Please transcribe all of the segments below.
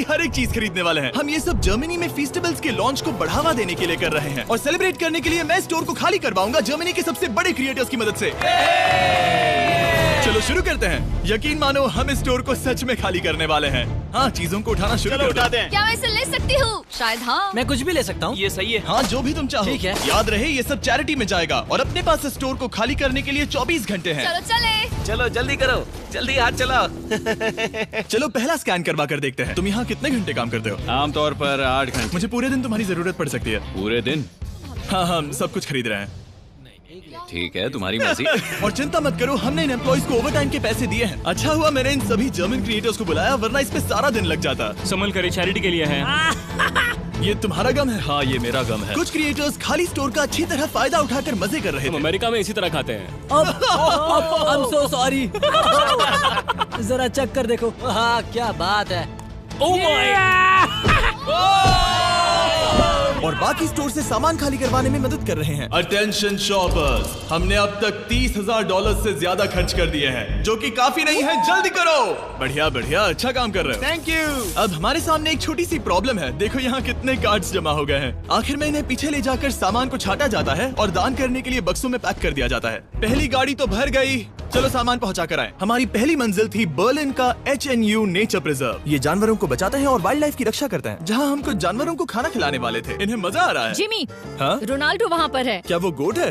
की हर एक चीज खरीदने वाले हैं। हम ये सब जर्मनी में फेस्टिवल्स के लॉन्च को बढ़ावा देने के लिए कर रहे हैं और सेलिब्रेट करने के लिए मैं स्टोर को खाली करवाऊंगा जर्मनी के सबसे बड़े क्रिएटर्स की मदद से। चलो शुरू करते हैं। यकीन मानो हम इस स्टोर को सच में खाली करने वाले हैं। हाँ, चीजों को उठाना शुरू कर दो। क्या मैं इसे ले सकती हूँ? शायद हाँ। मैं कुछ भी ले सकता हूँ। ये सही है। हाँ, जो भी तुम चाहो। ठीक है। याद रहे ये सब चैरिटी में जाएगा और अपने पास स्टोर को खाली करने के लिए 24 घंटे हैं। चलो चले। चलो जल्दी करो, जल्दी हाथ चलाओ। चलो पहला स्कैन करवा कर देखते हैं। तुम यहाँ कितने घंटे काम करते हो? आमतौर पर 8 घंटे। मुझे पूरे दिन तुम्हारी जरूरत पड़ सकती है। पूरे दिन? हाँ, हम सब कुछ खरीद रहे हैं। ठीक है, तुम्हारी मर्जी। और चिंता मत करो, हमने इन एम्प्लॉइज को ओवर टाइम के पैसे दिए हैं। अच्छा हुआ मैंने इन सभी जर्मन क्रिएटर्स को बुलाया, वरना इस पे सारा दिन लग जाता। संभल कर चैरिटी के लिए है। ये तुम्हारा गम है? हाँ, ये मेरा गम है। कुछ क्रिएटर्स खाली स्टोर का अच्छी तरह फायदा उठाकर मजे कर रहे हम थे। अमेरिका में इसी तरह खाते हैं। I'm so sorry। जरा चेक कर देखो। हाँ, क्या बात है। Oh my! और बाकी स्टोर से सामान खाली करवाने में मदद कर रहे हैं। अटेंशन शॉपर्स, हमने अब तक $30,000 से ज्यादा खर्च कर दिए हैं, जो कि काफी नहीं है। जल्दी करो। बढ़िया बढ़िया, अच्छा काम कर रहे हो। Thank you. अब हमारे सामने एक छोटी सी प्रॉब्लम है। देखो यहाँ कितने कार्ड्स जमा हो गए हैं। आखिर में इन्हें पीछे ले जाकर सामान को छाटा जाता है और दान करने के लिए बक्सों में पैक कर दिया जाता है। पहली गाड़ी तो भर गई। चलो सामान पहुंचा कर आए। हमारी पहली मंजिल थी बर्लिन का HNU नेचर प्रिजर्व। ये जानवरों को बचाते हैं और वाइल्ड लाइफ की रक्षा करते हैं, जहाँ हम कुछ जानवरों को खाना खिलाने वाले थे। इन्हें मजा आ रहा है। जिमी, हाँ? रोनाल्डो वहाँ पर है। क्या वो गोट है?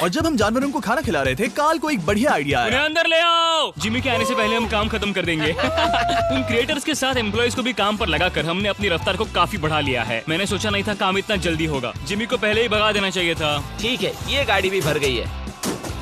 और जब हम जानवरों को खाना खिला रहे थे, काल को एक बढ़िया आइडिया उन्हें आया। अंदर ले आओ। जिमी के आने से पहले हम काम खत्म कर देंगे। उन क्रिएटर्स के साथ एम्प्लॉइज को भी काम पर लगाकर हमने अपनी रफ्तार को काफी बढ़ा लिया है। मैंने सोचा नहीं था काम इतना जल्दी होगा। जिमी को पहले ही भगा देना चाहिए था। ठीक है, ये गाड़ी भी भर गई है।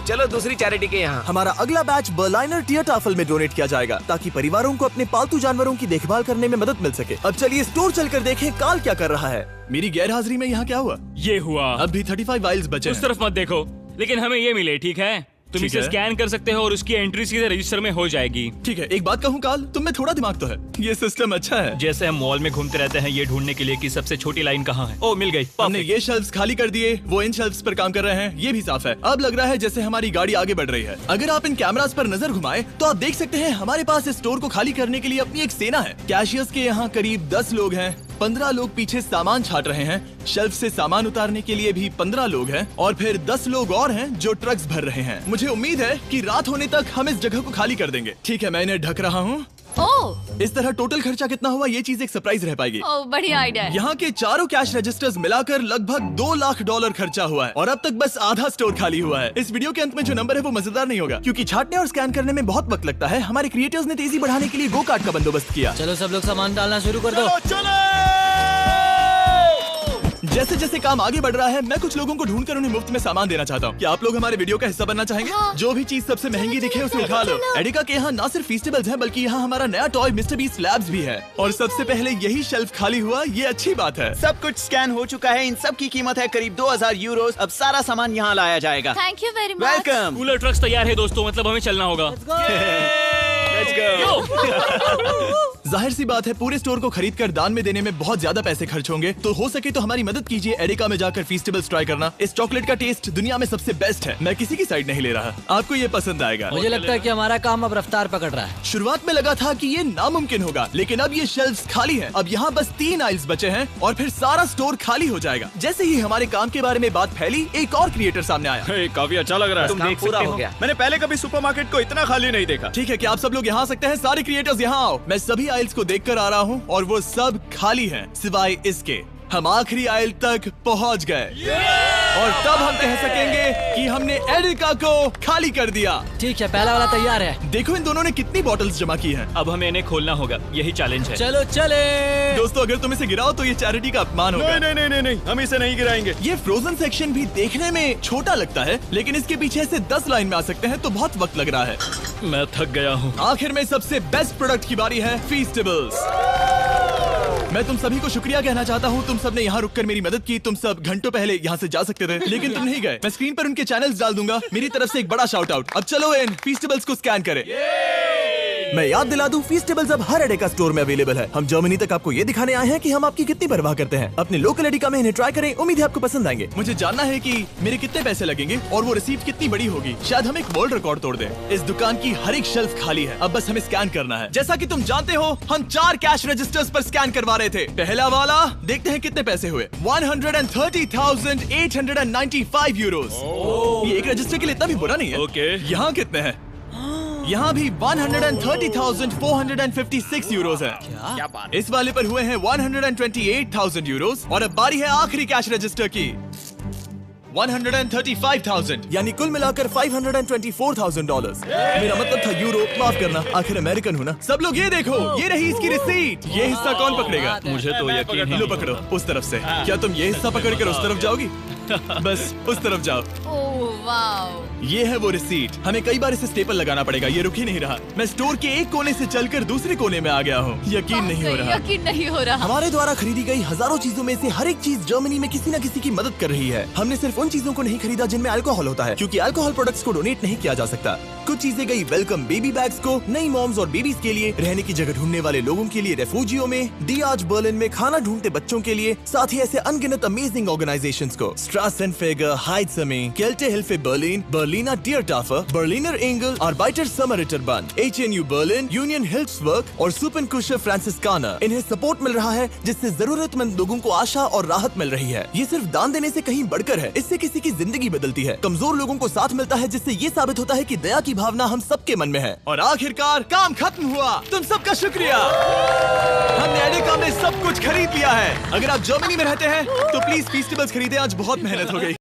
चलो दूसरी चैरिटी के यहाँ। हमारा अगला बैच बर्लिनर टियरटाफल में डोनेट किया जाएगा, ताकि परिवारों को अपने पालतू जानवरों की देखभाल करने में मदद मिल सके। अब चलिए स्टोर चलकर देखें काल क्या कर रहा है। मेरी गैर हाजिरी में यहाँ क्या हुआ? ये हुआ। अब भी 35 वाइल्स बचे उस हैं। तरफ मत देखो, लेकिन हमें ये मिले। ठीक है, तुम ठीक इसे है। स्कैन कर सकते हो और उसकी एंट्री सीधे रजिस्टर में हो जाएगी। ठीक है, एक बात कहूँ काल, तुम में थोड़ा दिमाग तो है। ये सिस्टम अच्छा है। जैसे हम मॉल में घूमते रहते हैं ये ढूंढने के लिए कि सबसे छोटी लाइन कहाँ है। ओ, मिल गई। हमने ये शेल्फ्स खाली कर दिए, वो इन शेल्फ्स पर काम कर रहे हैं। ये भी साफ है। अब लग रहा है जैसे हमारी गाड़ी आगे बढ़ रही है। अगर आप इन कैमरास पर नजर घुमाएं, तो आप देख सकते हैं हमारे पास इस स्टोर को खाली करने के लिए अपनी एक सेना है। कैशियर्स के यहाँ करीब 10 लोग हैं। 15 लोग पीछे सामान छाट रहे हैं। शेल्फ से सामान उतारने के लिए भी 15 लोग हैं और फिर 10 लोग और हैं जो ट्रक्स भर रहे हैं। मुझे उम्मीद है कि रात होने तक हम इस जगह को खाली कर देंगे। ठीक है, मैं इन्हें ढक रहा हूँ। ओह, इस तरह टोटल खर्चा कितना हुआ, ये चीज एक सरप्राइज रह पाएगी। ओह, बढ़िया आइडिया है। यहाँ के चारों कैश रजिस्टर्स मिलाकर लगभग $2 लाख खर्चा हुआ है और अब तक बस आधा स्टोर खाली हुआ है। इस वीडियो के अंत में जो नंबर है वो मजेदार नहीं होगा, क्योंकि छाटने और स्कैन करने में बहुत वक्त लगता है। हमारे क्रिएटर्स ने तेजी बढ़ाने के लिए गो कार्ट का बंदोबस्त किया। चलो सब लोग सामान डालना शुरू कर दो। जैसे जैसे काम आगे बढ़ रहा है, मैं कुछ लोगों को ढूंढकर उन्हें मुफ्त में सामान देना चाहता हूँ। क्या आप लोग हमारे वीडियो का हिस्सा बनना चाहेंगे? हाँ। जो भी चीज सबसे महंगी दिखे उसे उठा लो। एडिका के यहाँ न सिर्फ फेस्टिवल्स हैं, बल्कि यहाँ हमारा नया टॉय मिस्टर बीस्ट लैब्स भी है। और सबसे पहले यही शेल्फ खाली हुआ, ये अच्छी बात है। सब कुछ स्कैन हो चुका है। इन सब की कीमत है करीब 2000 यूरोस। अब सारा सामान यहाँ लाया जाएगा। Thank you very much. Welcome. Cooler trucks तैयार है दोस्तों, मतलब हमें चलना होगा। Let's go. जाहिर सी बात है, पूरे स्टोर को खरीद कर दान में देने में बहुत ज्यादा पैसे खर्च होंगे, तो हो सके तो हमारी मदद कीजिए। एडिका में जाकर फेस्टिवल्स ट्राई करना। इस चॉकलेट का टेस्ट दुनिया में सबसे बेस्ट है। मैं किसी की साइड नहीं ले रहा, आपको ये पसंद आएगा। मुझे लगता है कि हमारा काम अब रफ्तार पकड़ रहा है। शुरुआत में लगा था कि ये नामुमकिन होगा, लेकिन अब ये शेल्फ्स खाली हैं। अब यहाँ बस 3 आइल्स बचे हैं और फिर सारा स्टोर खाली हो जाएगा। जैसे ही हमारे काम के बारे में बात फैली, एक और क्रिएटर सामने आया। काफी अच्छा लग रहा है। तुम देख पूरा हो गया। मैंने पहले कभी सुपरमार्केट को इतना खाली नहीं देखा। ठीक है, क्या आप सब लोग यहाँ आ सकते हैं? सारे क्रिएटर्स यहाँ आओ। मैं सभी आइल्स को देखकर आ रहा हूँ और वो सब खाली हैं, सिवाय इसके। हम आखिरी आइल तक पहुँच गए और तब हम कह सकेंगे कि हमने एडिका को खाली कर दिया। ठीक है, पहला वाला तैयार है। देखो इन दोनों ने कितनी बॉटल्स जमा की हैं। अब हमें इन्हें खोलना होगा, यही चैलेंज है। चलो चले। दोस्तों, अगर तुम इसे गिराओ तो ये चैरिटी का अपमान होगा। नहीं, हम इसे नहीं गिराएंगे। ये फ्रोजन सेक्शन भी देखने में छोटा लगता है, लेकिन इसके पीछे से 10 लाइन में आ सकते हैं, तो बहुत वक्त लग रहा है। मैं थक गया हूँ। आखिर में सबसे बेस्ट प्रोडक्ट की बारी है, फेस्टिवल्स। मैं तुम सभी को शुक्रिया कहना चाहता हूँ। तुम सब ने यहाँ रुककर मेरी मदद की। तुम सब घंटों पहले यहाँ से जा सकते थे, लेकिन तुम नहीं गए। मैं स्क्रीन पर उनके चैनल्स डाल दूंगा। मेरी तरफ से एक बड़ा शाउट आउट। अब चलो इन फेस्टिवल्स को स्कैन करें। मैं याद दिला दूं, फीस्टेबल्स अब हर एडेका स्टोर में अवेलेबल है। हम जर्मनी तक आपको ये दिखाने आए हैं कि हम आपकी कितनी परवाह करते हैं। अपने लोकल एडेका में इन्हें ट्राई करें, उम्मीद है आपको पसंद आएंगे। मुझे जानना है कि मेरे कितने पैसे लगेंगे और वो रिसीप्ट कितनी बड़ी होगी। शायद हम एक वर्ल्ड रिकॉर्ड तोड़ दें। इस दुकान की हर एक शेल्फ खाली है, अब बस हमें स्कैन करना है। जैसा कि तुम जानते हो, हम 4 कैश रजिस्टर्स पर स्कैन करवा रहे थे। पहला वाला, देखते हैं कितने पैसे हुए। 130,895 यूरोस। ये एक रजिस्टर के लिए इतना भी बुरा नहीं है। ओके। यहाँ कितने हैं? यहाँ भी 130,456 यूरोस है। क्या बात। इस वाले पर हुए हैं 128,000 यूरोस। और अब बारी है आखिरी कैश रजिस्टर की, 135,000, यानी कुल मिलाकर $524,000। मेरा मतलब था यूरो, माफ करना, आखिर अमेरिकन हूँ ना। सब लोग ये देखो, ये रही इसकी रिसीट। ये हिस्सा कौन पकड़ेगा? मुझे तो यकीन ही लो पकड़ो, उस तरफ से। क्या तुम ये हिस्सा पकड़ कर उस तरफ जाओगी? बस उस तरफ जाओ। Oh wow. ये है वो रिसीट। हमें कई बार इसे स्टेपल लगाना पड़ेगा, ये रुक ही नहीं रहा। मैं स्टोर के एक कोने से चलकर दूसरे कोने में आ गया हूँ। यकीन नहीं हो रहा। यकीन नहीं हो रहा। हमारे द्वारा खरीदी गई हजारों चीजों में से हर एक चीज जर्मनी में किसी न किसी की मदद कर रही है। हमने सिर्फ उन चीजों को नहीं खरीदा जिनमें अल्कोहल होता है, क्योंकि अल्कोहल प्रोडक्ट्स को डोनेट नहीं किया जा सकता। कुछ चीजें गई वेलकम बेबी बैग्स को, नई मॉम्स और बेबीज के लिए, रहने की जगह ढूंढने वाले लोगों के लिए रेफ्यूजियों में, डियाज बर्लिन में खाना ढूंढते बच्चों के लिए, साथ ही ऐसे अनगिनत अमेजिंग ऑर्गेनाइजेशंस को, स्ट्रासेनफेगर, हाइट्समे, Kältehilfe Berlin, Berliner Tiertafel, Berliner Engel, Arbeiter Samariterbund, HNU Berlin, Unionhilfswerk और सुपनकुशर फ्रांसिस्काना। इन्हें सपोर्ट मिल रहा है, जिससे जरूरतमंद लोगों को आशा और राहत मिल रही है। ये सिर्फ दान देने से कहीं बढ़कर है, इससे किसी की जिंदगी बदलती है। कमजोर लोगों को साथ मिलता है, जिससे ये साबित होता है कि दया की भावना हम सबके मन में है। और आखिरकार काम खत्म हुआ। तुम सबका शुक्रिया। हमने एडेका में सब कुछ खरीद लिया है। अगर आप जर्मनी में रहते हैं तो प्लीज फीस्टेबल्स खरीदें, आज बहुत मेहनत हो गई।